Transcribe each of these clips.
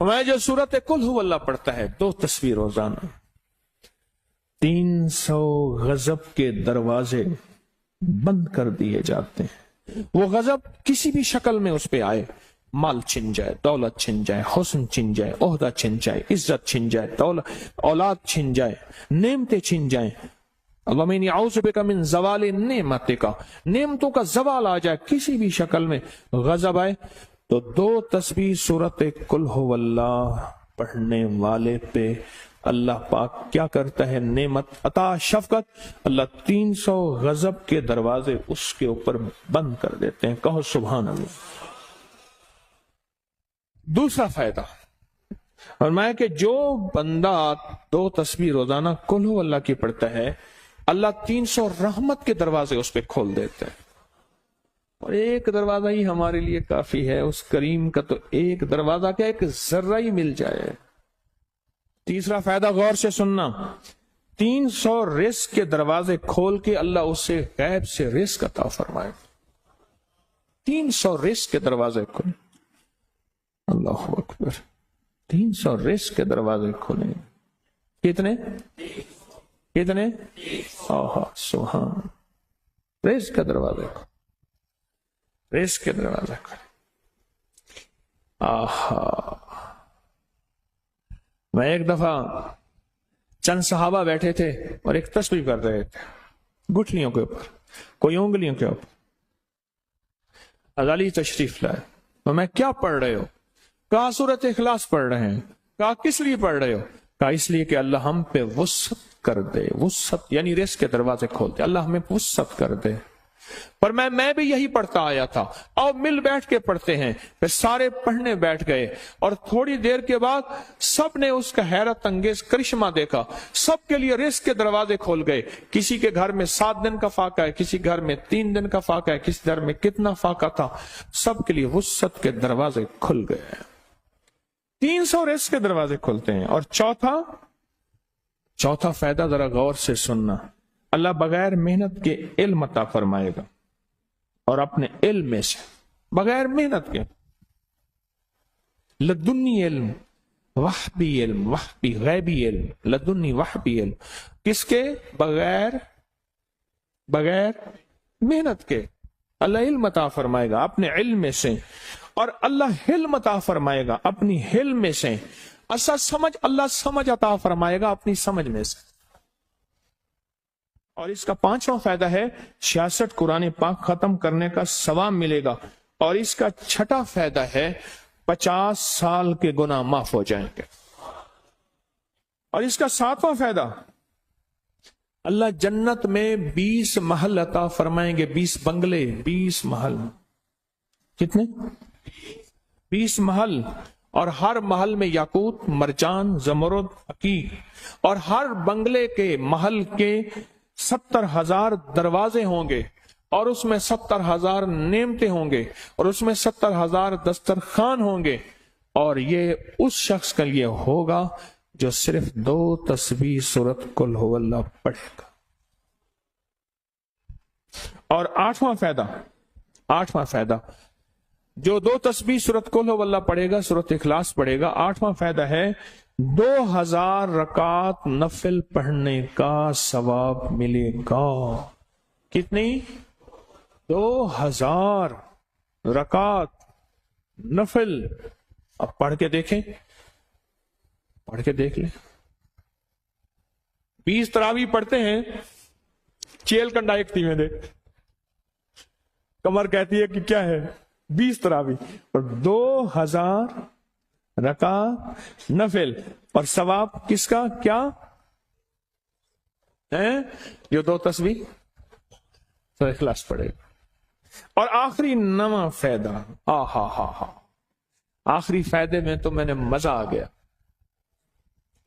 میں جو سورت قل ہو اللہ پڑھتا ہے 2 تسبیح روزانہ، 300 غضب کے دروازے بند کر دیے جاتے ہیں۔ وہ غضب کسی بھی شکل میں اس پہ آئے، مال چھن جائے، دولت چھن جائے، حسن چھن جائے، عہدہ چھن جائے، عزت چھن جائے، اولاد چھن جائے، نعمتیں چھن جائیں، اللہم انی اعوذ بک من زوال نعمتک، نعمتوں کا زوال آ جائے، کسی بھی شکل میں غضب آئے، تو 2 تسبیح سورت قل ہو اللہ پڑھنے والے پہ اللہ پاک کیا کرتا ہے؟ نعمت عطا شفقت، اللہ 300 غضب کے دروازے اس کے اوپر بند کر دیتے ہیں۔ کہو سبحان اللہ۔ دوسرا فائدہ فرمایا کہ جو بندہ 2 تسبیح روزانہ قل ہو اللہ کی پڑھتا ہے، اللہ 300 رحمت کے دروازے اس پہ کھول دیتے ہیں، اور ایک دروازہ ہی ہمارے لیے کافی ہے، اس کریم کا تو ایک دروازہ کیا، ایک ذرہ ہی مل جائے۔ تیسرا فائدہ غور سے سننا، 300 رزق کے دروازے کھول کے اللہ اسے غیب سے رزق عطا فرمائے۔ 300 رزق کے دروازے کھولے، اللہ اکبر، 300 رزق کے دروازے کھولے۔ کتنے؟ آہا سبحان، رزق کے دروازے کھولے، رزق کے دروازے کھولے۔ آہا، میں ایک دفعہ چند صحابہ بیٹھے تھے اور ایک تسبیح کر رہے تھے، گٹھلیوں کے اوپر، کوئی انگلیوں کے اوپر۔ ازالی تشریف لائے، تو میں کیا پڑھ رہے ہو؟ کہا سورۃ اخلاص پڑھ رہے ہیں۔ کہا کس لیے پڑھ رہے ہو؟ کہا اس لیے کہ اللہ ہم پہ وسعت کر دے، وسعت یعنی رزق کے دروازے کھول دے، اللہ ہمیں وسعت کر دے۔ پر میں بھی یہی پڑھتا آیا تھا، اور مل بیٹھ کے پڑھتے ہیں۔ پھر سارے پڑھنے بیٹھ گئے، اور تھوڑی دیر کے بعد سب نے اس کا حیرت انگیز کرشمہ دیکھا، سب کے لیے رزق کے دروازے کھول گئے۔ کسی کے گھر میں 7 دن کا فاقہ ہے، کسی گھر میں 3 دن کا فاقہ ہے، کسی گھر میں کتنا فاقہ تھا، سب کے لیے وسعت کے دروازے کھل گئے۔ 300 رزق کے دروازے کھلتے ہیں۔ اور چوتھا فائدہ ذرا غور سے سننا، اللہ بغیر محنت کے علم عطا فرمائے گا، اور اپنے علم میں سے بغیر محنت کے، لدنی علم، وحبی علم، وحبی غیبی علم، لدنی وحبی علم، کس کے؟ بغیر محنت کے اللہ علم عطا فرمائے گا اپنے علم میں سے، اور اللہ حلم عطا فرمائے گا اپنی حلم میں سے، اللہ سمجھ عطا فرمائے گا اپنی سمجھ میں سے۔ اور اس کا 5واں فائدہ ہے 66 قرآن پاک ختم کرنے کا ثواب ملے گا۔ اور اس کا 6واں فائدہ ہے 50 سال کے گناہ معاف ہو جائیں گے۔ اور اس کا 7واں فائدہ، اللہ جنت میں 20 محل عطا فرمائیں گے، 20 بنگلے، 20 محل۔ کتنے؟ 20 محل، اور ہر محل میں یاقوت، مرجان، زمرد، عقیق، اور ہر بنگلے کے محل کے 70,000 دروازے ہوں گے، اور اس میں 70,000 نعمتیں ہوں گے، اور اس میں 70,000 دسترخوان ہوں گے، اور یہ اس شخص کے لیے ہوگا جو صرف 2 تسبیح سورۃ قل ہو اللہ پڑھے گا۔ اور 8واں فائدہ، جو 2 تسبیح سورۃ قل ہو اللہ پڑھے گا، سورۃ اخلاص پڑھے گا، 8واں فائدہ ہے 2000 رکعت نفل پڑھنے کا ثواب ملے گا۔ کتنی؟ 2000 رکعت نفل۔ اب پڑھ کے دیکھیں، پڑھ کے دیکھ لیں۔ 20 تراویح پڑھتے ہیں، چیل کنڈا ایک تھی میں دے، کمر کہتی ہے کہ کیا ہے 20 تراویح، اور 2000 رکعت نفل، اور ثواب کس کا؟ کیا ہے؟ جو 2 تسبیح تو اخلاص پڑھے گا۔ اور آخری 9واں فائدہ، آخری فائدے میں تو میں نے مزہ آ گیا۔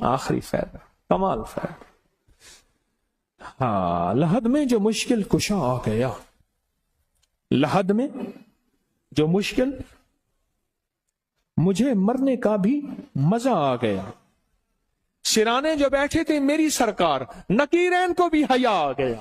آخری فائدہ کمال فائدہ، لحد میں جو مشکل کشا آ گیا، لحد میں جو مشکل، مجھے مرنے کا بھی مزہ آ گیا، سرانے جو بیٹھے تھے میری سرکار، نکیرین کو بھی حیا آ گیا،